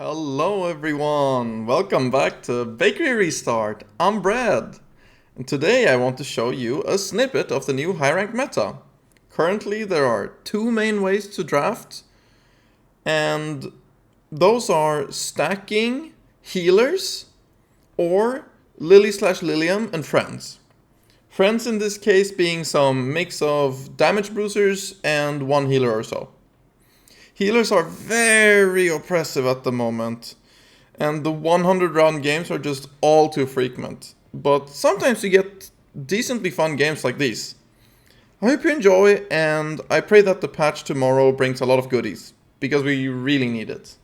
Hello everyone, welcome back to Bakery Restart. I'm Brad, and today I want to show you a snippet of the new high rank meta. Currently there are two main ways to draft, and those are stacking healers or Lily/Liliam and friends. Friends in this case being some mix of damage bruisers and one healer or so. Healers are very oppressive at the moment, and the 100 round games are just all too frequent. But sometimes you get decently fun games like these. I hope you enjoy, and I pray that the patch tomorrow brings a lot of goodies, because we really need it.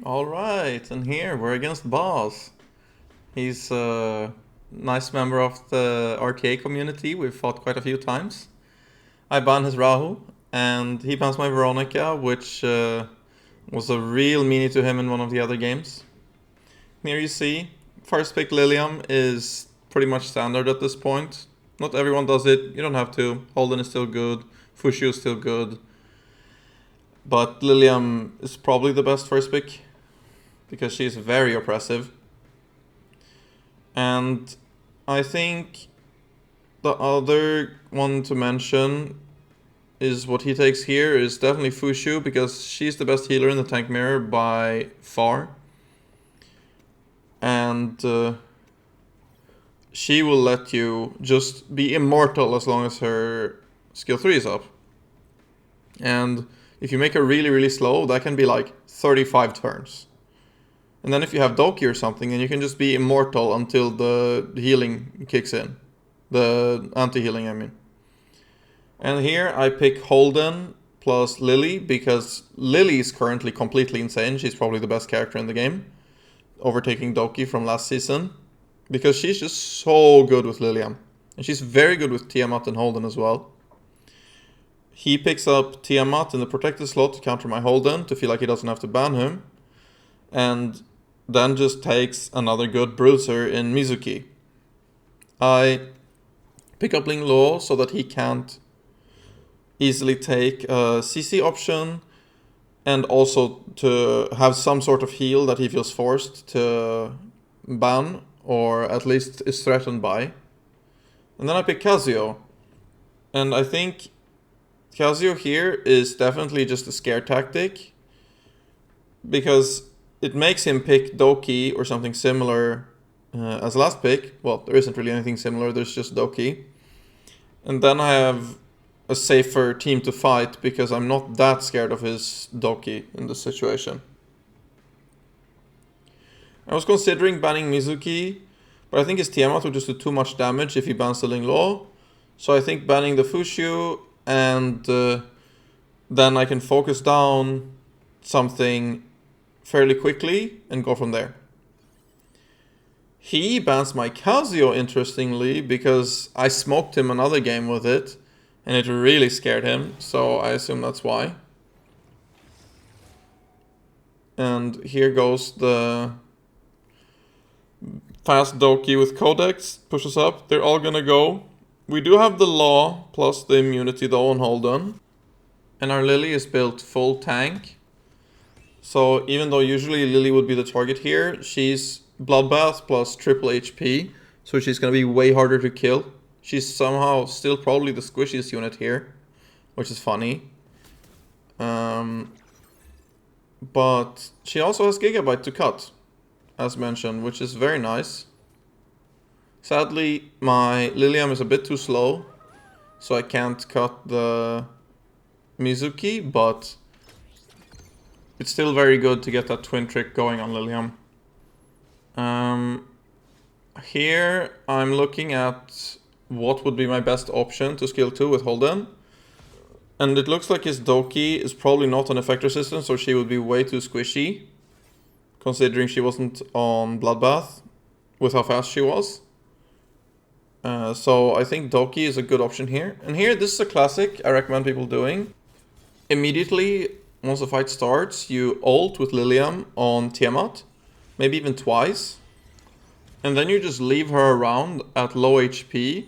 Alright, and here we're against Boss. He's a nice member of the RTA community, we've fought quite a few times. I ban his Rahu, and he bans my Veronica, which was a real meanie to him in one of the other games. Here you see, first pick Liliam is pretty much standard at this point. Not everyone does it, you don't have to. Holden is still good, Fushu is still good. But Liliam is probably the best first pick, because she's very oppressive. And I think the other one to mention is what he takes here is definitely Fushu, because she's the best healer in the tank mirror by far. And she will let you just be immortal as long as her skill 3 is up. And if you make her really slow, that can be like 35 turns. And then if you have Doki or something, then you can just be immortal until the healing kicks in. The anti-healing, I mean. And here I pick Holden plus Lily, because Lily is currently completely insane. She's probably the best character in the game, overtaking Doki from last season, because she's just so good with Liliam. And she's very good with Tiamat and Holden as well. He picks up Tiamat in the protected slot to counter my Holden, to feel like he doesn't have to ban him. And then just takes another good bruiser in Mizuki. I pick up Ling Luo so that he can't easily take a CC option, and also to have some sort of heal that he feels forced to ban, or at least is threatened by. And then I pick Kazuyo. And I think Kazuyo here is definitely just a scare tactic, because it makes him pick Doki or something similar as last pick. Well, there isn't really anything similar, there's just Doki. And then I have a safer team to fight, because I'm not that scared of his Doki in this situation. I was considering banning Mizuki, but I think his Tiamat would just do too much damage if he bans the Ling Luo. So I think banning the Fushu, and then I can focus down something fairly quickly and go from there. He bans my Kazuyo, interestingly, because I smoked him another game with it, and it really scared him, so I assume that's why. And here goes the fast Doki with Codex, pushes up, they're all gonna go. We do have the Law plus the immunity though on Holden. And our Lily is built full tank. So even though usually Lily would be the target here, she's Bloodbath plus triple HP, so she's gonna be way harder to kill. She's somehow still probably the squishiest unit here, which is funny. But she also has Gigabyte to cut, as mentioned, which is very nice. Sadly, my Liliam is a bit too slow, so I can't cut the Mizuki, but it's still very good to get that twin trick going on Liliam. Here I'm looking at what would be my best option to skill 2 with Holden. And it looks like his Doki is probably not on effect resistance, so she would be way too squishy, considering she wasn't on Bloodbath with how fast she was. So I think Doki is a good option here. And here, this is a classic I recommend people doing. Immediately, once the fight starts, you ult with Liliam on Tiamat, maybe even twice. And then you just leave her around at low HP,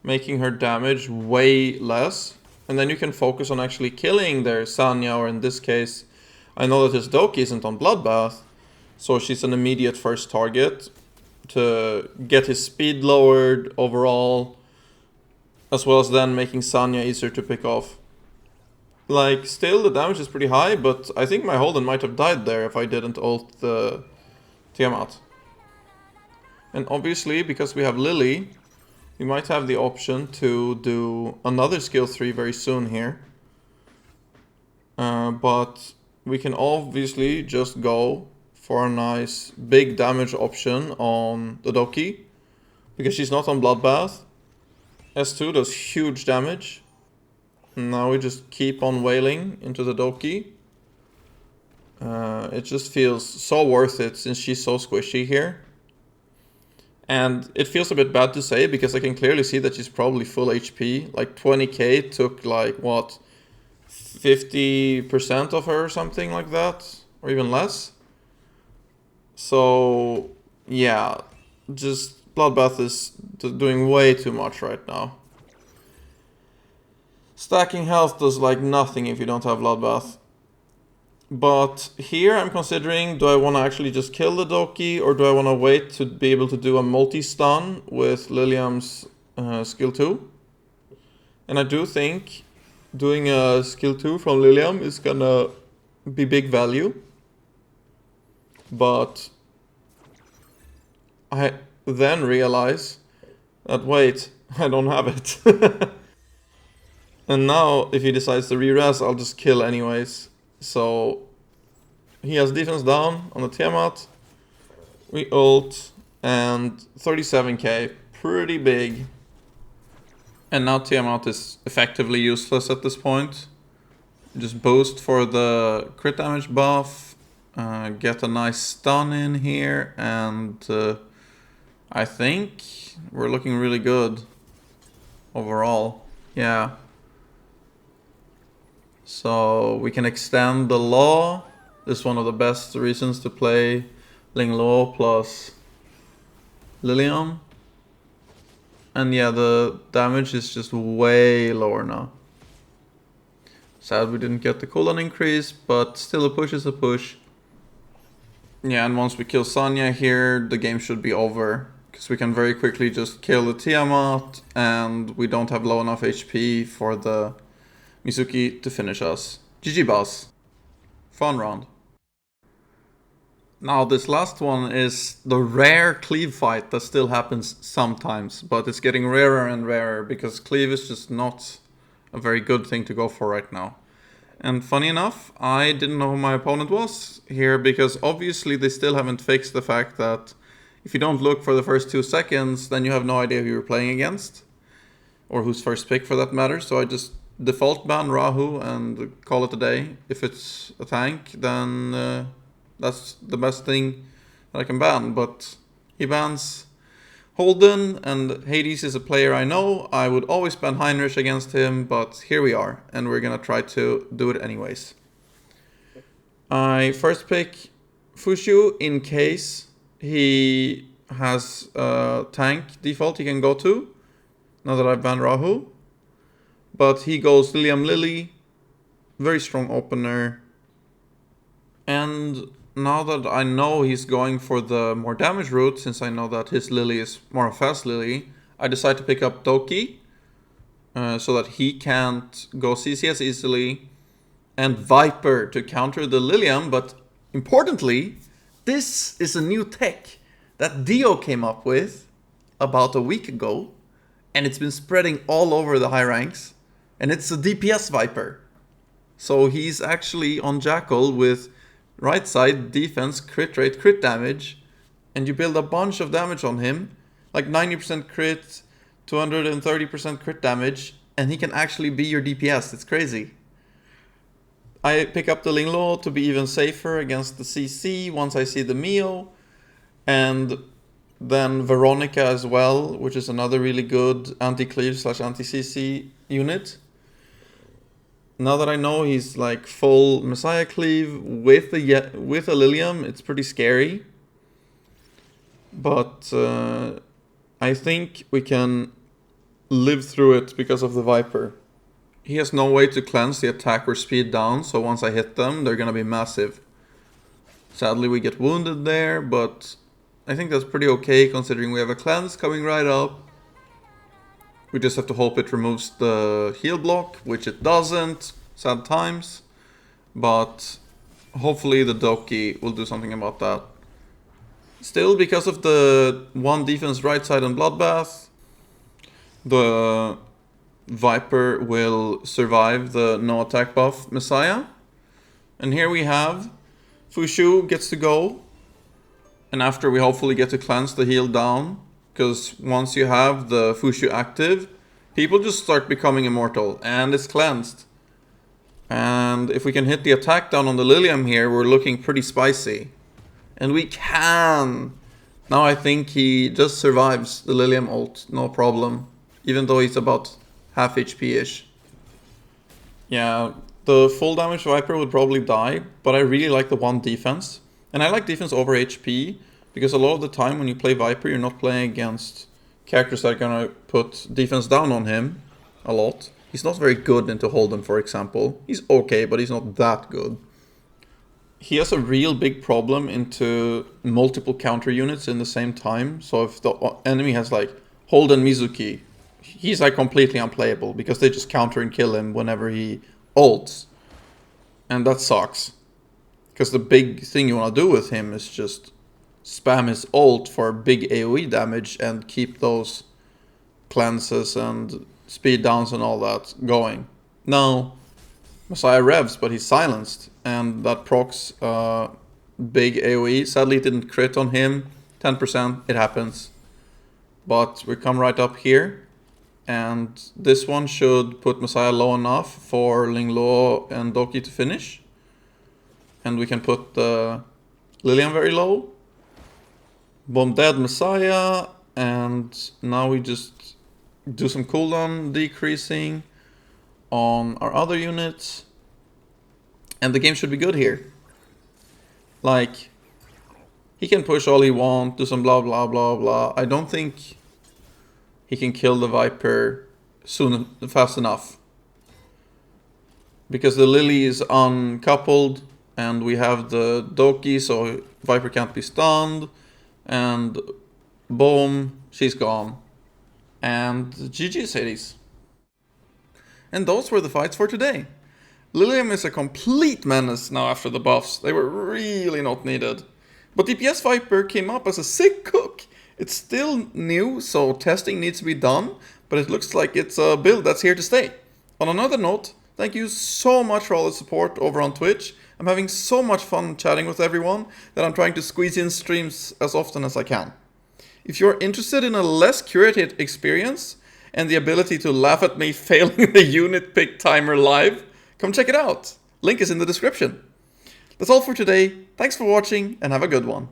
making her damage way less. And then you can focus on actually killing their Sanya, or in this case, I know that his Doki isn't on Bloodbath, so she's an immediate first target to get his speed lowered overall, as well as then making Sanya easier to pick off. Like, still the damage is pretty high, but I think my Holden might have died there if I didn't ult the Tiamat. And obviously, because we have Lily, we might have the option to do another skill 3 very soon here. But we can obviously just go for a nice big damage option on the Doki, because she's not on Bloodbath. S2 does huge damage. Now we just keep on wailing into the Doki. It just feels so worth it since she's so squishy here. And it feels a bit bad to say because I can clearly see that she's probably full HP. Like 20k took like, what, 50% of her or something like that? Or even less? So, yeah, just Bloodbath is doing way too much right now. Stacking health does like nothing if you don't have Bloodbath. But here I'm considering, do I want to actually just kill the Doki, or do I want to wait to be able to do a multi-stun with Liliam's skill 2? And I do think doing a skill 2 from Liliam is gonna be big value. But I then realize that, wait, I don't have it. And now, if he decides to re-res, I'll just kill anyways. So, he has defense down on the Tiamat. We ult, and 37k, pretty big. And now Tiamat is effectively useless at this point. Just boost for the crit damage buff, get a nice stun in here, and I think we're looking really good overall. Yeah. So we can extend the Law. This is one of the best reasons to play Ling Law plus Lilium. And yeah, the damage is just way lower now. Sad we didn't get the cooldown increase, but still a push is a push. Yeah, and once we kill Sanya here, the game should be over. Because we can very quickly just kill the Tiamat, and we don't have low enough HP for the Mizuki to finish us. GG boss. Fun round. Now this last one is the rare cleave fight that still happens sometimes, but it's getting rarer and rarer because cleave is just not a very good thing to go for right now. And funny enough, I didn't know who my opponent was here because obviously they still haven't fixed the fact that if you don't look for the first 2 seconds, then you have no idea who you're playing against. Or who's first pick for that matter, so I just default ban Rahu and call it a day. If it's a tank, then that's the best thing that I can ban. But he bans Holden, and Hades is a player I know. I would always ban Heinrich against him, but here we are, and we're gonna try to do it anyways. I first pick Fushu in case he has a tank default he can go to, now that I've banned Rahu. But he goes Liliam Lily, very strong opener. And now that I know he's going for the more damage route, since I know that his Lily is more a fast Lily, I decide to pick up Doki, so that he can't go CCS easily, and Viper to counter the Liliam. But importantly, this is a new tech that Dio came up with about a week ago, and it's been spreading all over the high ranks. And it's a DPS Viper. So he's actually on Jackal with right side defense, crit rate, crit damage. And you build a bunch of damage on him. Like 90% crit, 230% crit damage. And he can actually be your DPS. It's crazy. I pick up the Linglo to be even safer against the CC once I see the Mio. And then Veronica as well, which is another really good anti-cleave / anti-CC unit. Now that I know he's like full Messiah cleave with a Lilium, it's pretty scary. But I think we can live through it because of the Viper. he has no way to cleanse the attack or speed down, so once I hit them, they're gonna be massive. Sadly, we get wounded there, but I think that's pretty okay considering we have a cleanse coming right up. We just have to hope it removes the heal block, which it doesn't, sad times. But hopefully the Doki will do something about that. Still, because of the 1 defense right side and Bloodbath, the Viper will survive the no attack buff Messiah. And here we have Fushu gets to go. And after we hopefully get to cleanse the heal down. Because once you have the Fushu active, people just start becoming immortal. And it's cleansed. And if we can hit the attack down on the Liliam here, we're looking pretty spicy. And we can! Now I think he just survives the Liliam ult, no problem. Even though he's about half HP-ish. Yeah, the full damage Viper would probably die, but I really like the 1 defense. And I like defense over HP, because a lot of the time when you play Viper, you're not playing against characters that are gonna put defense down on him a lot. He's not very good into Holden, for example. He's okay, but he's not that good. He has a real big problem into multiple counter units in the same time. So if the enemy has like Holden Mizuki, he's like completely unplayable because they just counter and kill him whenever he ults. And that sucks. Because the big thing you want to do with him is just spam his ult for big AoE damage and keep those cleanses and speed downs and all that going. Now, Messiah revs, but he's silenced, and that procs big AoE. Sadly, it didn't crit on him. 10%, it happens. But we come right up here, and this one should put Messiah low enough for Lingluo and Doki to finish. And we can put Lilian very low. Boom, dead Messiah, and now we just do some cooldown decreasing on our other units. And the game should be good here. Like, he can push all he wants, do some blah blah blah blah. I don't think he can kill the Viper fast enough. Because the Lily is uncoupled, and we have the Doki, so Viper can't be stunned. And boom, she's gone. And GG's Hades. And those were the fights for today. Lilium is a complete menace now after the buffs. They were really not needed. But DPS Viper came up as a sick cook. It's still new, so testing needs to be done. But it looks like it's a build that's here to stay. On another note, thank you so much for all the support over on Twitch. I'm having so much fun chatting with everyone that I'm trying to squeeze in streams as often as I can. If you're interested in a less curated experience and the ability to laugh at me failing the unit pick timer live, come check it out. Link is in the description. That's all for today. Thanks for watching and have a good one.